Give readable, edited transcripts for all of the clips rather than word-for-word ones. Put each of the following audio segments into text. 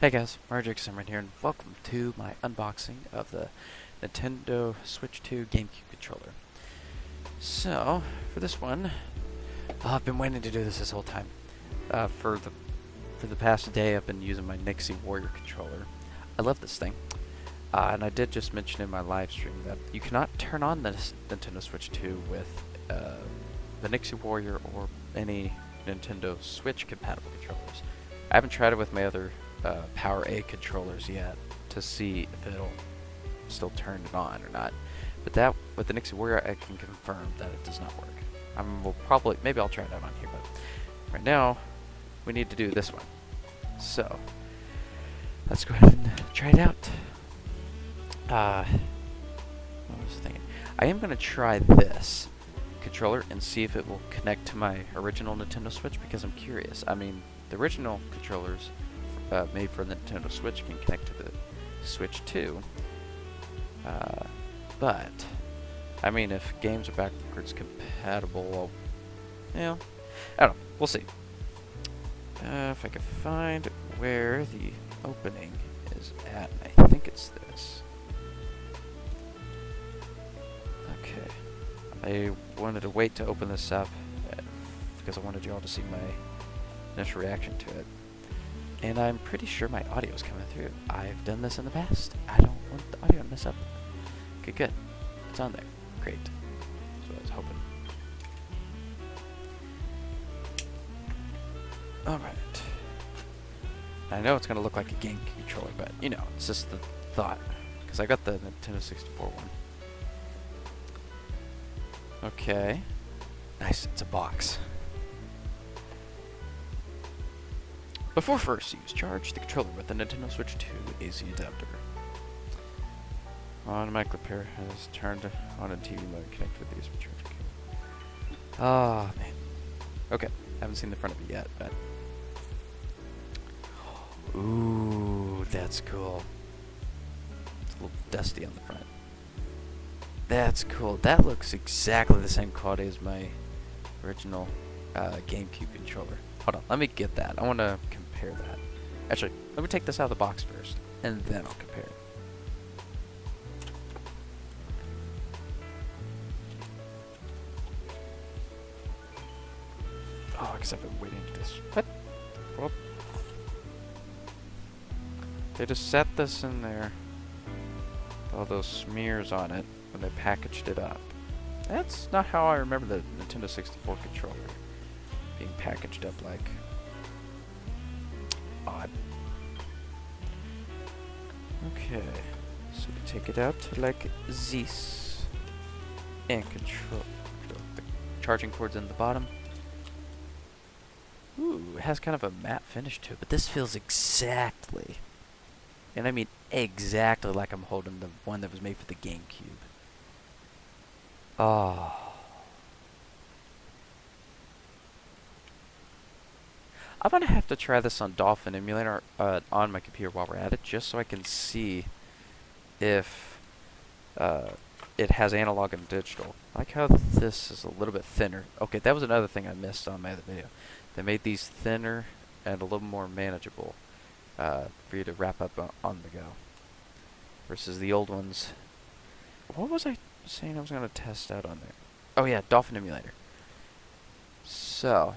Hey guys, Marjik Simran here, and welcome to my unboxing of the Nintendo Switch 2 GameCube controller. So, for this one, I've been waiting to do this whole time. For the past day, I've been using my Nixie Warrior controller. I love this thing, and I did just mention in my live stream that you cannot turn on this Nintendo Switch 2 with the Nixie Warrior or any Nintendo Switch compatible controllers. I haven't tried it with my other Power A controllers yet to see if it'll still turn it on or not. But that with the Nixie Warrior, I can confirm that it does not work. Maybe I'll try it out on here, but right now we need to do this one. So let's go ahead and try it out. What was I thinking? I am gonna try this controller and see if it will connect to my original Nintendo Switch because I'm curious. I mean, the original controllers made for the Nintendo Switch can connect to the Switch 2, but I mean, if games are backwards compatible, I don't know. We'll see. If I can find where the opening is at, I think it's this. Okay. I wanted to wait to open this up because I wanted you all to see my initial reaction to it. And I'm pretty sure my audio is coming through. I've done this in the past. I don't want the audio to mess up. Okay, good. It's on there. Great. That's what I was hoping. Alright. I know it's going to look like a GameCube controller, but, you know, it's just the thought. Because I got the Nintendo 64 one. Okay. Nice, it's a box. Before first use, charge the controller with the Nintendo Switch 2 AC adapter. Automatic repair has turned on a TV mode connected with the USB charger cable. Ah, man. Okay, haven't seen the front of it yet, but... Ooh, that's cool. It's a little dusty on the front. That's cool. That looks exactly the same quality as my original GameCube controller. Hold on, let me get that. I want to compare that. Actually, let me take this out of the box first, and then I'll compare it. Oh, I guess I've been waiting for this. What? Well, they just set this in there with all those smears on it when they packaged it up. That's not how I remember the Nintendo 64 controller being packaged up, like, odd. Okay, so we take it out like this, and control the charging cord's in the bottom. Ooh, it has kind of a matte finish to it, but this feels exactly, and I mean exactly like I'm holding the one that was made for the GameCube. Oh. I'm gonna have to try this on Dolphin Emulator on my computer while we're at it, just so I can see if it has analog and digital. I like how this is a little bit thinner. Okay, that was another thing I missed on my other video. They made these thinner and a little more manageable for you to wrap up on the go, versus the old ones. What was I saying I was gonna test out on there? Oh yeah, Dolphin Emulator. So...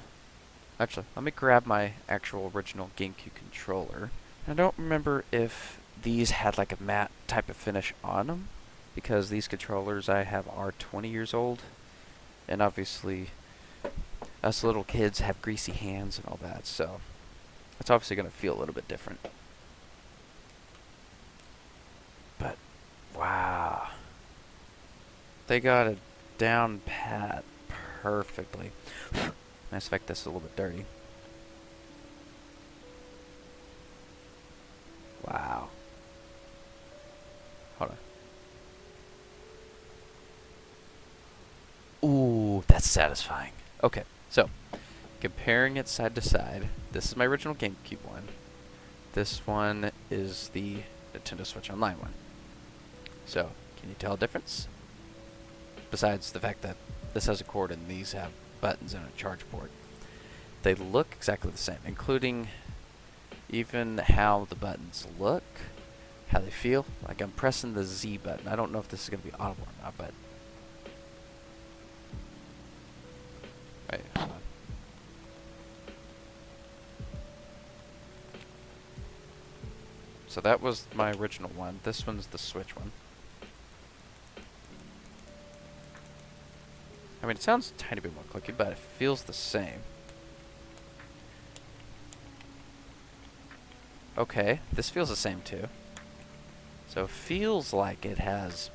actually, let me grab my actual original GameCube controller. I don't remember if these had like a matte type of finish on them, because these controllers I have are 20 years old, and obviously us little kids have greasy hands and all that, so it's obviously going to feel a little bit different. But, wow. They got it down pat perfectly. Nice fact, this is a little bit dirty. Wow. Hold on. Ooh, that's satisfying. Okay, so comparing it side to side, this is my original GameCube one. This one is the Nintendo Switch Online one. So, can you tell a difference? Besides the fact that this has a cord and these have buttons and a charge port. They look exactly the same, including Even how the buttons look, how they feel. Like I'm pressing the Z button. I don't know if this is going to be audible or not, but... Wait, hold on. So that was my original one. This one's the Switch one. I mean, it sounds a tiny bit more clicky, but it feels the same. Okay, this feels the same too. So it feels like it has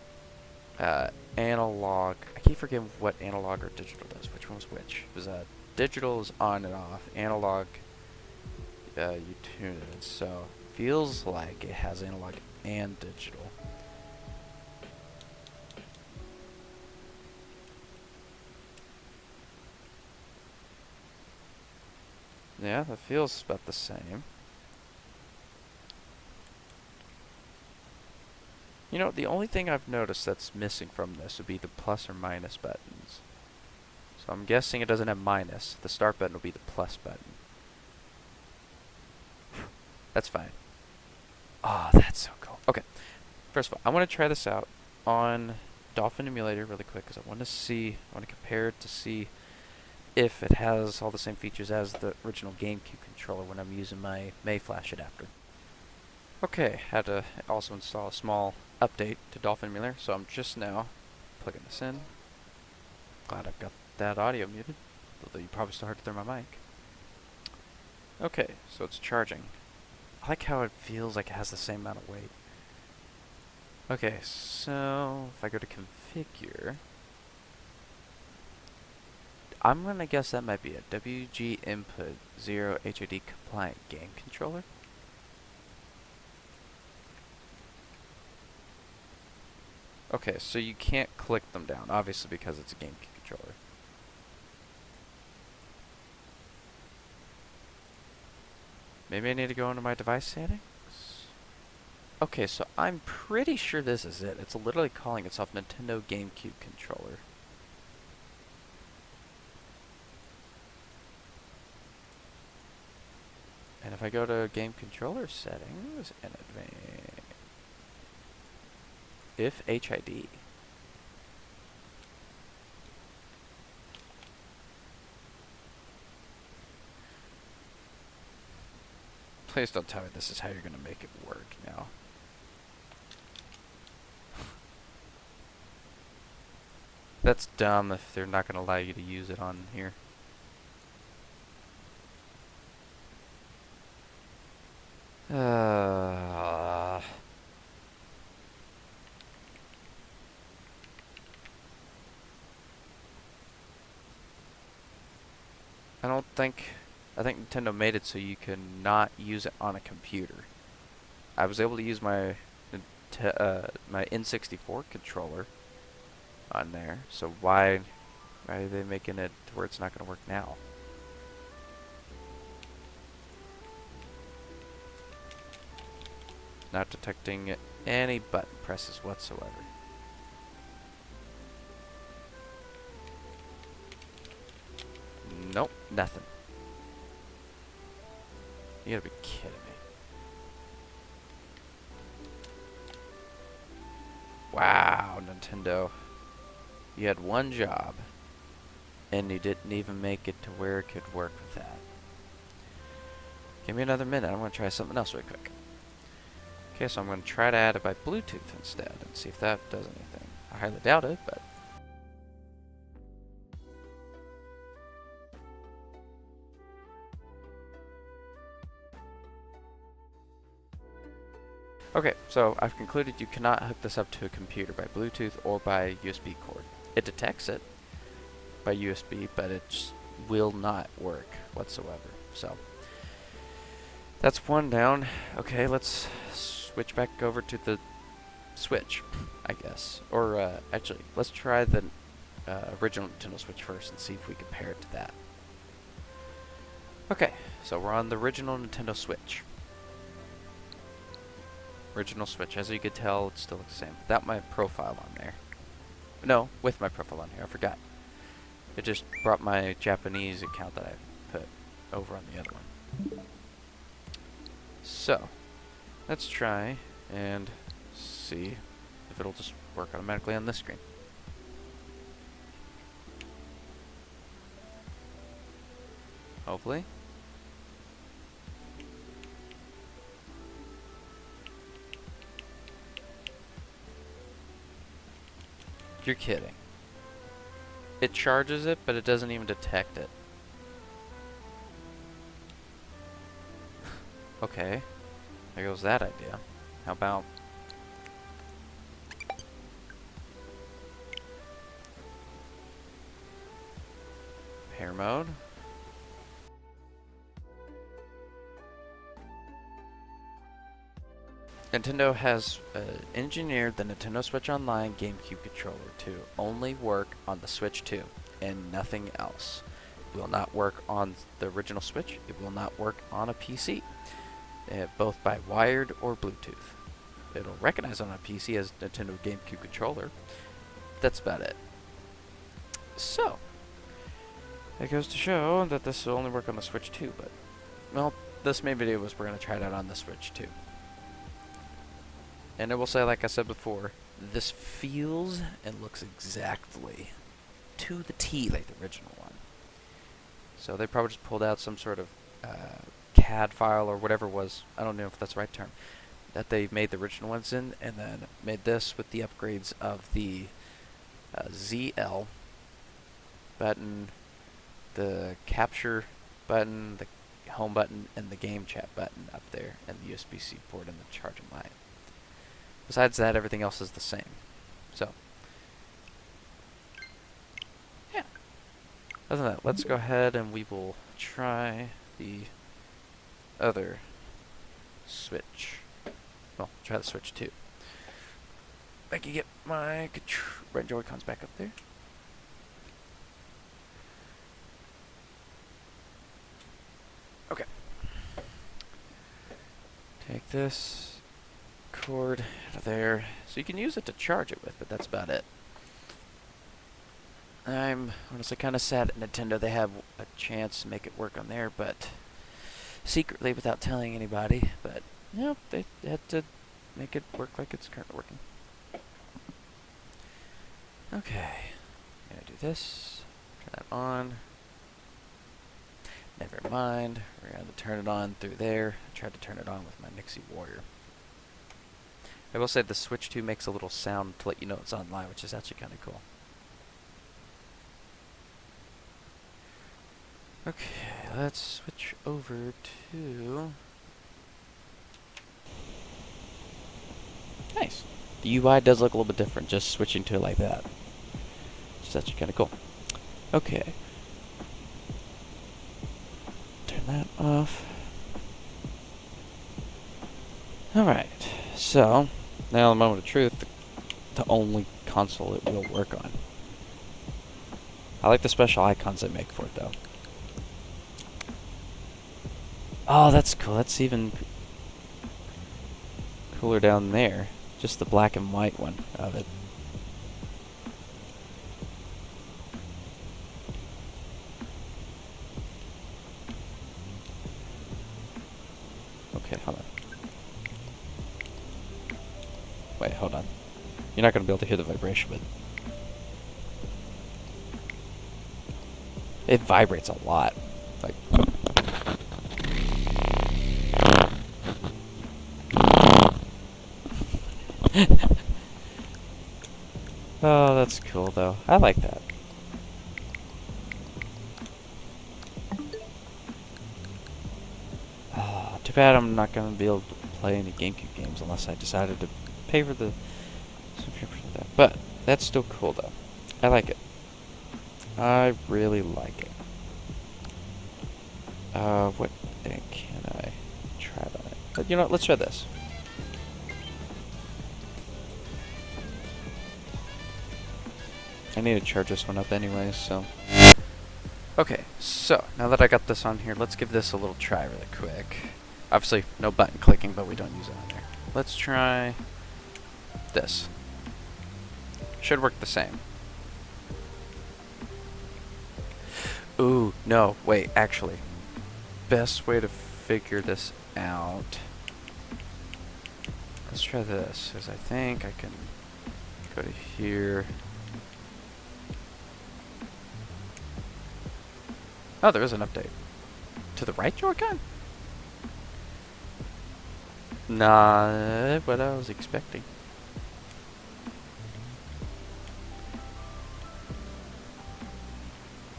analog. I keep forgetting what analog or digital does. Which one was which? It was digital is on and off. Analog, you tune it. So feels like it has analog and digital. Yeah, that feels about the same. You know, the only thing I've noticed that's missing from this would be the plus or minus buttons. So I'm guessing it doesn't have minus. The start button will be the plus button. That's fine. Oh, that's so cool. Okay, first of all, I want to try this out on Dolphin Emulator really quick because I want to compare it to see if it has all the same features as the original GameCube controller when I'm using my Mayflash adapter. Okay, had to also install a small update to Dolphin Emulator, so I'm just now plugging this in. Glad I've got that audio muted, although you probably still heard it through my mic. Okay, so it's charging. I like how it feels like it has the same amount of weight. Okay, so if I go to configure, I'm gonna guess that might be a WG input 0 HID compliant game controller. Okay, so you can't click them down, obviously because it's a GameCube controller. Maybe I need to go into my device settings? Okay, so I'm pretty sure this is it. It's literally calling itself Nintendo GameCube controller. And if I go to game controller settings and advance, if HID, please don't tell me this is how you're going to make it work now. That's dumb if they're not going to allow you to use it on here. I think Nintendo made it so you can not use it on a computer. I was able to use my my N64 controller on there, so why are they making it to where it's not going to work now? Not detecting any button presses whatsoever. Nope, nothing. You gotta be kidding me. Wow, Nintendo. You had one job, and you didn't even make it to where it could work with that. Give me another minute. I'm going to try something else really quick. Okay, so I'm going to try to add it by Bluetooth instead and see if that does anything. I highly doubt it, but... Okay, so I've concluded you cannot hook this up to a computer by Bluetooth or by USB cord. It detects it by USB, but it just will not work whatsoever. So that's one down. Okay, let's switch back over to the Switch, I guess. Or actually, let's try the original Nintendo Switch first and see if we compare it to that. Okay, so we're on the original Nintendo Switch. Original Switch. As you could tell, it still looks the same. Without my profile on there. No, with my profile on here. I forgot. It just brought my Japanese account that I put over on the other one. So, let's try and see if it'll just work automatically on this screen. Hopefully. You're kidding. It charges it, but it doesn't even detect it. Okay. There goes that idea. How about... pair mode? Nintendo has engineered the Nintendo Switch Online GameCube controller to only work on the Switch 2 and nothing else. It will not work on the original Switch. It will not work on a PC, both by wired or Bluetooth. It'll recognize on a PC as Nintendo GameCube controller. That's about it. So, it goes to show that this will only work on the Switch 2, but, well, this main video was we're going to try it out on the Switch 2. And I will say, like I said before, this feels and looks exactly to the T like the original one. So they probably just pulled out some sort of CAD file or whatever it was, I don't know if that's the right term, that they made the original ones in, and then made this with the upgrades of the ZL button, the capture button, the home button, and the game chat button up there, and the USB-C port and the charging line. Besides that, everything else is the same. So, yeah. Other than that, let's go ahead and we will try the other Switch. Well, try the Switch 2. I can get my red Joy-Cons back up there. Okay. Take this cord out of there, so you can use it to charge it with, but that's about it. I'm honestly kind of sad at Nintendo. They have a chance to make it work on there, but secretly without telling anybody. But you know, they had to make it work like it's currently working. Okay, I'm gonna do this. Turn that on. Never mind. We're gonna turn it on through there. I tried to turn it on with my Nixie Warrior. I will say the Switch 2 makes a little sound to let you know it's online, which is actually kind of cool. Okay, let's switch over to... Nice. The UI does look a little bit different, just switching to it like that. Which is actually kind of cool. Okay. Turn that off. Alright, so... now, the moment of truth, the only console it will work on. I like the special icons they make for it, though. Oh, that's cool. That's even cooler down there. Just the black and white one of it. Okay, hold on. Wait, hold on. You're not going to be able to hear the vibration, but... it vibrates a lot. Like... oh, that's cool, though. I like that. Oh, too bad I'm not going to be able to play any GameCube games unless I decided to pay for the subscription to that. But that's still cool, though. I like it. I really like it. What thing can I try on it? But you know what, let's try this. I need to charge this one up anyways, so... okay, so, now that I got this on here, let's give this a little try really quick. Obviously, no button clicking, but we don't use it on there. Let's try... this. Should work the same. Ooh, no, wait, actually. Best way to figure this out let's try this, because I think I can go to here. Oh, there is an update. To the right Joy-Con? Not what I was expecting.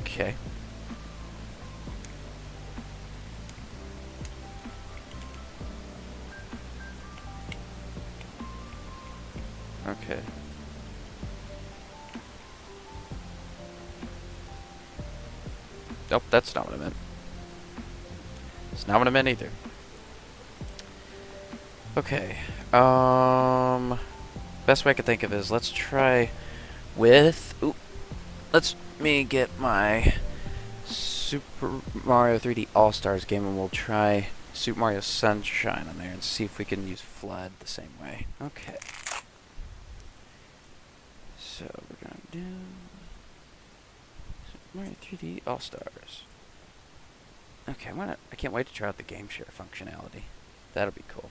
Okay. Okay. Nope, that's not what I meant. It's not what I meant either. Okay. Best way I could think of is let's try with. Ooh, let's me get my Super Mario 3D All Stars game, and we'll try Super Mario Sunshine on there and see if we can use Flood the same way. Okay. So we're gonna do Super Mario 3D All Stars. Okay, I can't wait to try out the game share functionality. That'll be cool.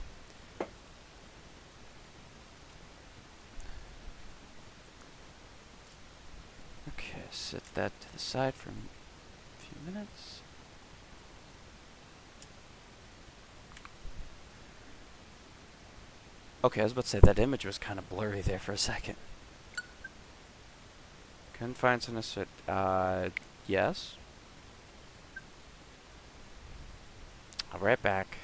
Okay, set that to the side for a few minutes. Okay, I was about to say that image was kind of blurry there for a second. Couldn't find something to yes. I'll be right back.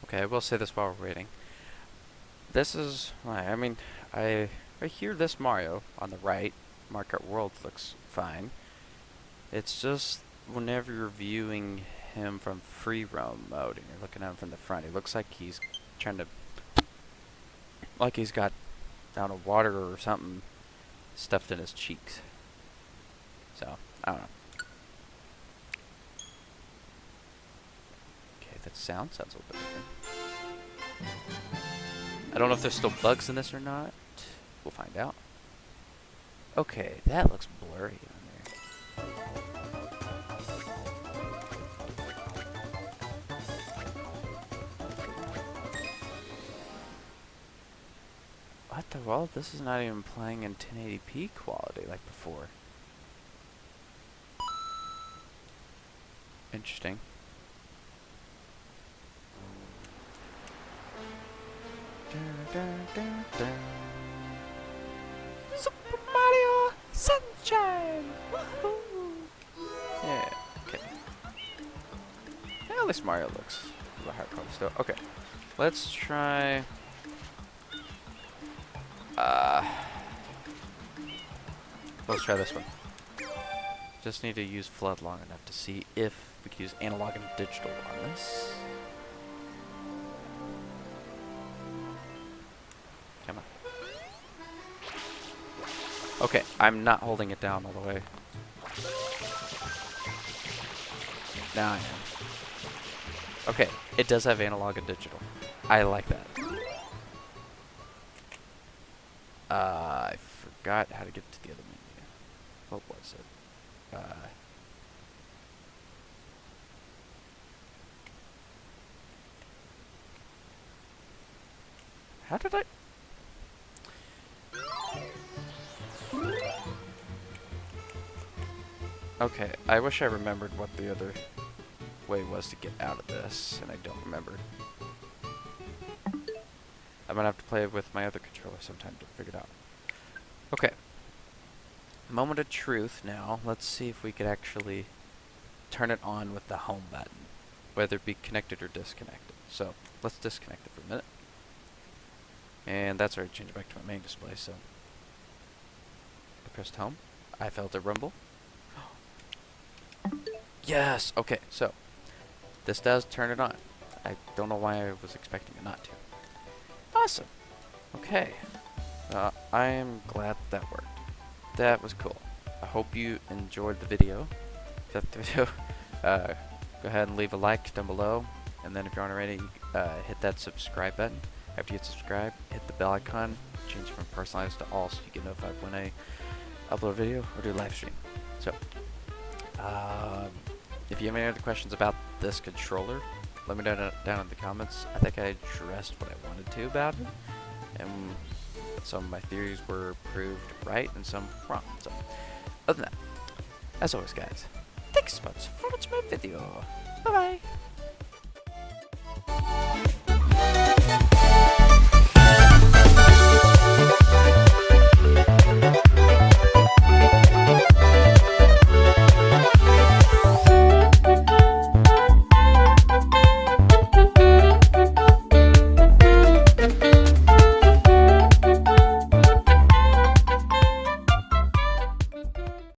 Okay, I will say this while we're waiting. This is, I mean, I hear this Mario on the right. Mario Kart World looks fine. It's just whenever you're viewing him from free roam mode and you're looking at him from the front, it looks like he's trying to, like he's got, I don't know, water or something stuffed in his cheeks. So, I don't know. Okay, that sounds a little bit different. I don't know if there's still bugs in this or not. We'll find out. Okay, that looks blurry on there. What the world? This is not even playing in 1080p quality like before. Interesting. Super Mario Sunshine! Woohoo! Yeah, okay. Yeah, at least Mario looks a little higher quality still. Okay, let's try. Let's try this one. Just need to use Flood long enough to see if we can use analog and digital on this. Come on. Okay, I'm not holding it down all the way. Now I am. Okay, it does have analog and digital. I like that. I forgot how to get to the other menu. What was it? How did I? Okay, I wish I remembered what the other way was to get out of this, and I don't remember. I'm gonna have to play with my other controller sometime to figure it out. Okay. Moment of truth now. Let's see if we could actually turn it on with the home button, whether it be connected or disconnected. So, let's disconnect it for a minute. And that's already changed back to my main display, so. I pressed home. I felt a rumble. Yes! Okay, so. This does turn it on. I don't know why I was expecting it not to. Awesome. Okay. I am glad that worked. That was cool. I hope you enjoyed the video. If that's the video, go ahead and leave a like down below. And then if you aren't already, hit that subscribe button. After you hit subscribe, hit the bell icon. Change from personalized to all so you get notified when I upload a video or do a live stream. So, if you have any other questions about this controller, let me know down in the comments. I think I addressed what I wanted to about it, and some of my theories were proved right and some wrong. So, other than that, as always, guys, thanks so much for watching my video. Bye bye.